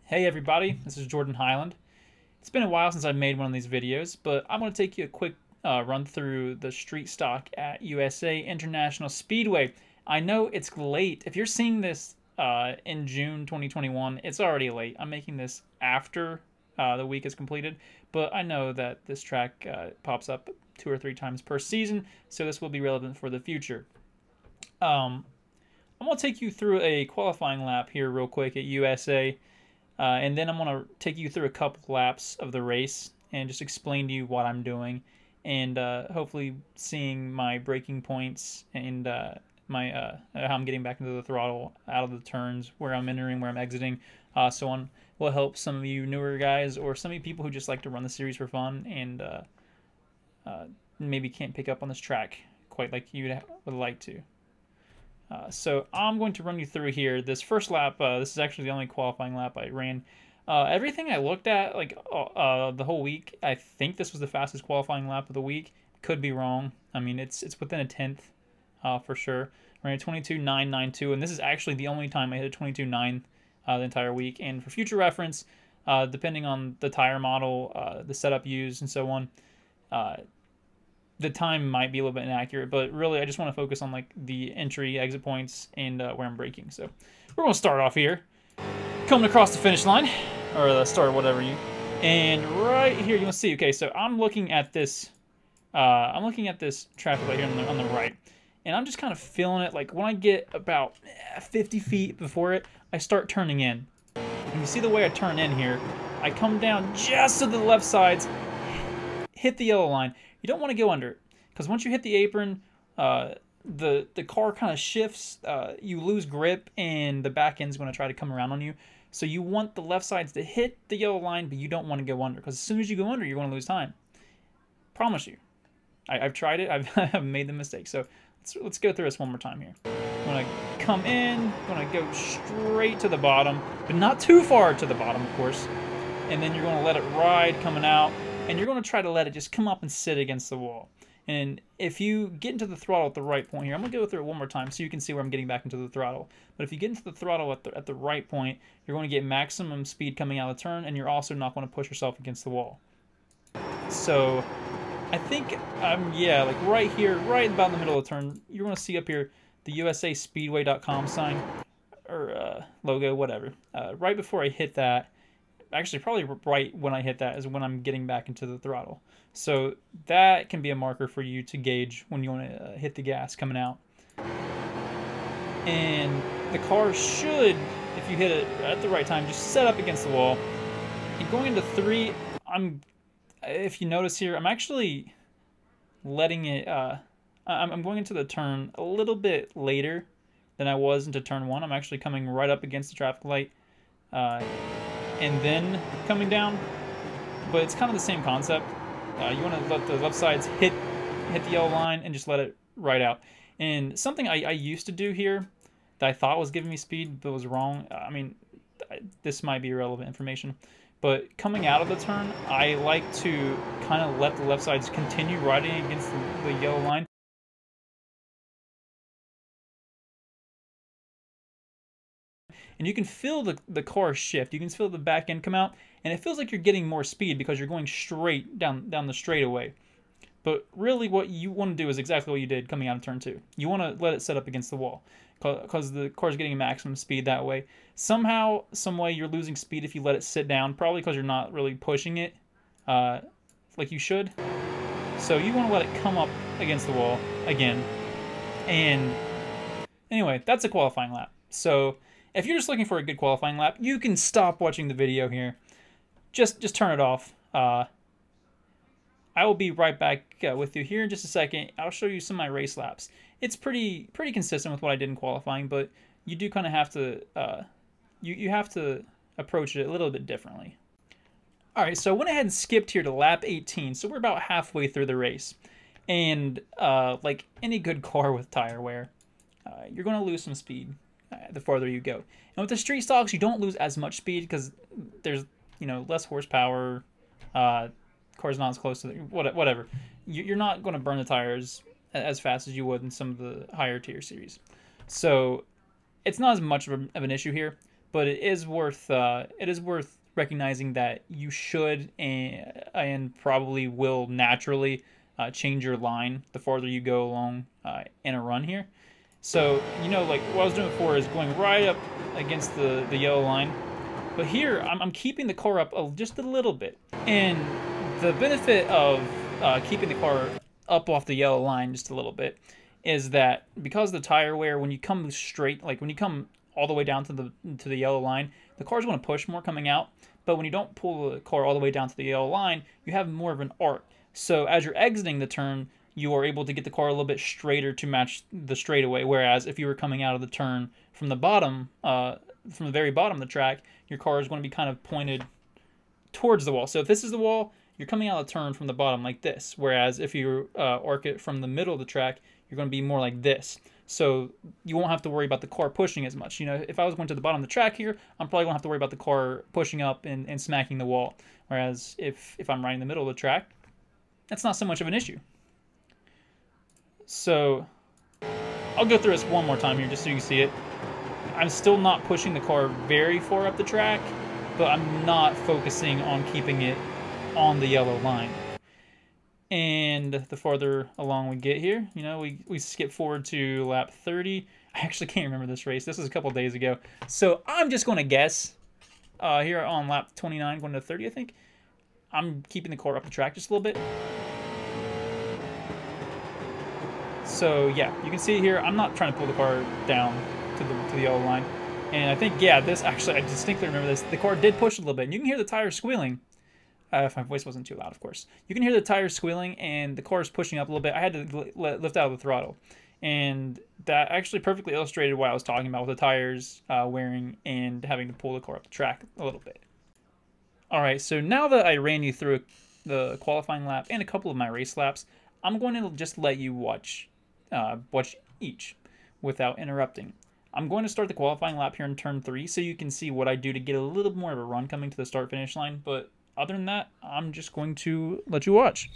Hey everybody, this is Jordan Highland. It's been a while since I've made one of these videos, but I'm going to take you a quick run through the street stock at USA International Speedway. I know it's late. If you're seeing this in June 2021, it's already late. I'm making this after the week is completed, but I know that this track pops up 2 or 3 times per season, so this will be relevant for the future. I'm going to take you through a qualifying lap here real quick at USA. And then I'm going to take you through a couple laps of the race and just explain to you what I'm doing, and hopefully seeing my braking points and how I'm getting back into the throttle, out of the turns, where I'm entering, where I'm exiting, so on, will help some of you newer guys or some of you people who just like to run the series for fun and maybe can't pick up on this track quite like you would like to. So I'm going to run you through here. This first lap, this is actually the only qualifying lap I ran. Everything I looked at, like the whole week, I think this was the fastest qualifying lap of the week. Could be wrong. I mean, it's within a tenth for sure. Ran a 22.992, and this is actually the only time I hit a 22.9 the entire week. And for future reference, depending on the tire model, the setup used, and so on, the time might be a little bit inaccurate, but really I just want to focus on like the entry, exit points, and where I'm braking. So we're going to start off here, coming across the finish line, or the start, whatever you. And right here you will see. Okay, so I'm looking at this. Traffic light here on the right, and I'm just kind of feeling it. Like when I get about 50 feet before it, I start turning in. And you see the way I turn in here. I come down just to the left sides, hit the yellow line. You don't want to go under it, because once you hit the apron, the car kind of shifts, you lose grip, and the back end's going to try to come around on you. So you want the left sides to hit the yellow line, but you don't want to go under, because as soon as you go under, you're going to lose time. Promise you. I've tried it. I've made the mistake. So let's go through this one more time here. I'm going to come in, I'm going to go straight to the bottom, but not too far to the bottom, of course. And then you're going to let it ride coming out. And you're going to try to let it just come up and sit against the wall. And if you get into the throttle at the right point here, I'm going to go through it one more time so you can see where I'm getting back into the throttle. But if you get into the throttle at the right point, you're going to get maximum speed coming out of the turn, and you're also not going to push yourself against the wall. So I think, yeah, like right here, right about in the middle of the turn, you're going to see up here the USA Speedway.com sign, or logo, whatever. Right before I hit that, actually probably right when I hit that is when I'm getting back into the throttle. So that can be a marker for you to gauge when you want to hit the gas coming out. And the car should, if you hit it at the right time, just set up against the wall. And going into 3, if you notice here, I'm actually letting it, I'm going into the turn a little bit later than I was into turn 1. I'm actually coming right up against the traffic light. And then coming down, but it's kind of the same concept. You want to let the left sides hit the yellow line and just let it ride out. And something I used to do here that I thought was giving me speed but was wrong. I mean, this might be irrelevant information, but coming out of the turn, I like to kind of let the left sides continue riding against the yellow line. And you can feel the car shift. You can feel the back end come out, and it feels like you're getting more speed because you're going straight down the straightaway. But really what you want to do is exactly what you did coming out of turn 2. You want to let it set up against the wall, because the car's getting maximum speed that way. Somehow, some way, you're losing speed if you let it sit down, probably because you're not really pushing it like you should. So you want to let it come up against the wall again. And anyway, that's a qualifying lap. So if you're just looking for a good qualifying lap, you can stop watching the video here. Just turn it off. I will be right back with you here in just a second. I'll show you some of my race laps. It's pretty consistent with what I did in qualifying, but you do kind of have to you have to approach it a little bit differently. All right, so I went ahead and skipped here to lap 18. So we're about halfway through the race, and like any good car with tire wear, you're going to lose some speed the farther you go. And with the street stocks, you don't lose as much speed because there's, less horsepower. Car's not as close to the, whatever. You're not going to burn the tires as fast as you would in some of the higher tier series. So it's not as much of an issue here. but it is worth recognizing that you should and probably will naturally change your line the farther you go along in a run here. So, you know, like what I was doing before is going right up against the yellow line. But here, I'm keeping the car up just a little bit. And the benefit of keeping the car up off the yellow line just a little bit is that because the tire wear, when you come straight, like when you come all the way down to the yellow line, the car's going to push more coming out. But when you don't pull the car all the way down to the yellow line, you have more of an arc. So as you're exiting the turn, you are able to get the car a little bit straighter to match the straightaway. Whereas if you were coming out of the turn from the bottom, from the very bottom of the track, your car is going to be kind of pointed towards the wall. So if this is the wall, you're coming out of the turn from the bottom like this. Whereas if you arc it from the middle of the track, you're going to be more like this. So you won't have to worry about the car pushing as much. You know, if I was going to the bottom of the track here, I'm probably going to have to worry about the car pushing up and smacking the wall. Whereas if I'm right in the middle of the track, that's not so much of an issue. So I'll go through this one more time here just so you can see it. I'm still not pushing the car very far up the track, but I'm not focusing on keeping it on the yellow line. And the farther along we get here, you know, we skip forward to lap 30. I actually can't remember this race. This was a couple days ago. So I'm just going to guess here on lap 29 going to 30, I think. I'm keeping the car up the track just a little bit. So yeah, you can see here, I'm not trying to pull the car down to the yellow line. And I think, yeah, this actually, I distinctly remember this. The car did push a little bit, and you can hear the tires squealing. If my voice wasn't too loud, of course. You can hear the tires squealing, and the car is pushing up a little bit. I had to lift out of the throttle. And that actually perfectly illustrated what I was talking about with the tires wearing and having to pull the car up the track a little bit. All right, so now that I ran you through the qualifying lap and a couple of my race laps, I'm going to just let you watch each without interrupting. I'm going to start the qualifying lap here in turn 3 so you can see what I do to get a little more of a run coming to the start-finish line, but other than that, I'm just going to let you watch.